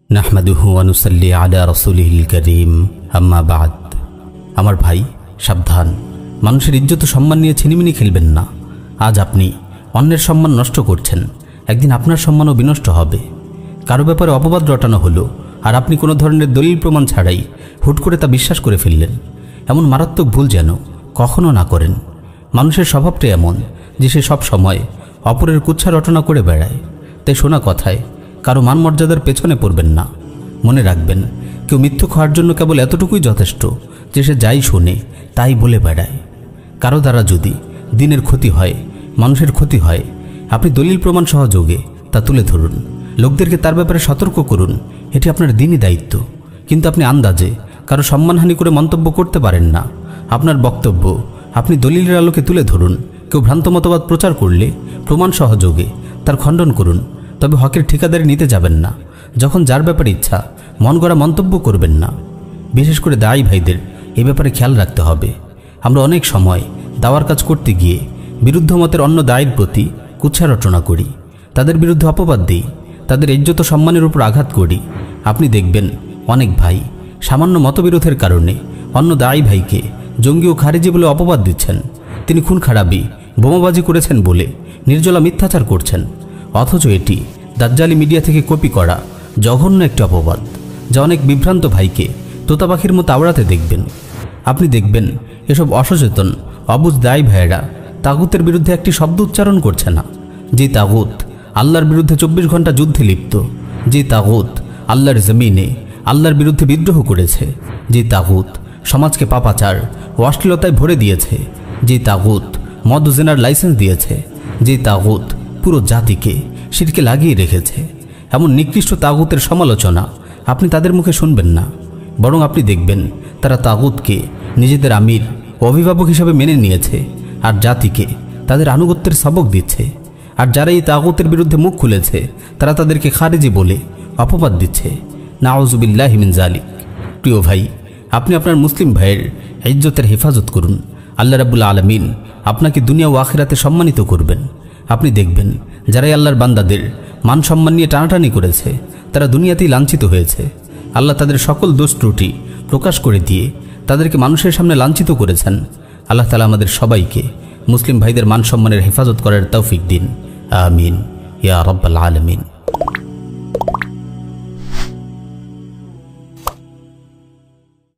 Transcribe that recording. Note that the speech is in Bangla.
নাহমাদুহু ওয়া নুসাল্লি আলা রাসূলিহিল কারীম আম্মা বাদ। আমার ভাই সাবধান, মানুষের ইজ্জত ও সম্মান নিয়ে ছিনিমিনি খেলবেন না। আজ আপনি অন্যের সম্মান নষ্ট করছেন, একদিন আপনার সম্মানও বিনষ্ট হবে। কারো ব্যাপারে অপবাদ রটানো হলো আর আপনি কোনো ধরনের দলিল প্রমাণ ছাড়াই হুট করে তা বিশ্বাস করে ফেললেন। এমন মারাত্মক ভুল যেন কখনো না করেন। মানুষের স্বভাবটা এমন যে সে সব সময় অপরের কুৎসা রটনা করে বেড়ায়। তাই শোনা কথায় কারো মান মর্যাদার পেছনে পড়বেন না। মনে রাখবেন, কেউ মিথ্যুক হওয়ার জন্য কেবল এতটুকুই যথেষ্ট যে সে যাই শোনে তাই বলে বেড়ায়। কারো দ্বারা যদি দিনের ক্ষতি হয়, মানুষের ক্ষতি হয়, আপনি দলিল প্রমাণ সহযোগে তা তুলে ধরুন, লোকদেরকে তার ব্যাপারে সতর্ক করুন। এটি আপনার দিনই দায়িত্ব। কিন্তু আপনি আন্দাজে কারো সম্মানহানি করে মন্তব্য করতে পারেন না। আপনার বক্তব্য আপনি দলিলের আলোকে তুলে ধরুন। কেউ ভ্রান্ত মতবাদ প্রচার করলে প্রমাণ সহযোগে তার খণ্ডন করুন, তবে হকের ঠিকাদারি নিতে যাবেন না। যখন যার ব্যাপারে ইচ্ছা মন গড়া মন্তব্য করবেন না। বিশেষ করে দায়ী ভাইদের এ ব্যাপারে খেয়াল রাখতে হবে। আমরা অনেক সময় দাওয়ার কাজ করতে গিয়ে বিরুদ্ধ মতের অন্য দায়ের প্রতি কুৎসা রটনা করি, তাদের বিরুদ্ধে অপবাদ দিই, তাদের ইজ্জত সম্মানের উপর আঘাত করি। আপনি দেখবেন অনেক ভাই সামান্য মতবিরোধের কারণে অন্য দায়ী ভাইকে জঙ্গি ও খারিজি বলে অপবাদ দিচ্ছেন। তিনি খুন খারাপি, বোমাবাজি করেছেন বলে নির্জলা মিথ্যাচার করছেন, অথচ এটি দাজ্জালি মিডিয়া থেকে কপি করা জঘন্য একটি অপবাদ, যা অনেক বিভ্রান্ত ভাইকে তোতা পাখির মতো আওড়াতে দেখবেন। আপনি দেখবেন এসব অসচেতন অবুঝ দায়ী ভাইয়েরা তাগুতের বিরুদ্ধে একটি শব্দ উচ্চারণ করছে না। যে তাগুত আল্লাহর বিরুদ্ধে 24 ঘন্টা যুদ্ধে লিপ্ত, যে তাগুত আল্লাহর জমিনে আল্লাহর বিরুদ্ধে বিদ্রোহ করেছে, যে তাগুত সমাজকে পাপাচার ও অশ্লীলতায় ভরে দিয়েছে, যে তাগুত মদ ও জেনার লাইসেন্স দিয়েছে, যে তাগুত পুরো জাতিকে শিরকে লাগিয়ে রেখেছে, এমন নিকৃষ্ট তাগুতের সমালোচনা আপনি তাদের মুখে শুনবেন না। বরং আপনি দেখবেন তারা তাগুতকে নিজেদের আমির ও অভিভাবক হিসাবে মেনে নিয়েছে আর জাতিকে তাদের আনুগত্যের সবক দিচ্ছে। আর যারা এই তাগুতের বিরুদ্ধে মুখ খুলেছে তারা তাদেরকে খারিজি বলে অপবাদ দিচ্ছে। নাউজুবিল্লাহি মিন যালিক। প্রিয় ভাই, আপনি আপনার মুসলিম ভাইয়ের ইজ্জতের হেফাজত করুন। আল্লাহ রাব্বুল আলামিন আপনাকে দুনিয়া ও আখিরাতে সম্মানিত করবেন। আপনি দেখবেন যারাই আল্লাহর বান্দাদের মান সম্মান নিয়ে টানাটানি করেছে তারা দুনিয়াতেই লাঞ্ছিত হয়েছে। আল্লাহ তাদের সকল দোষ ত্রুটি প্রকাশ করে দিয়ে তাদেরকে মানুষের সামনে লাঞ্ছিত করেছেন। আল্লাহ তাআলা আমাদের সবাইকে মুসলিম ভাইদের মান সম্মানের হেফাজত করার তৌফিক দিন। আমিন ইয়া রাব্বাল আলামিন।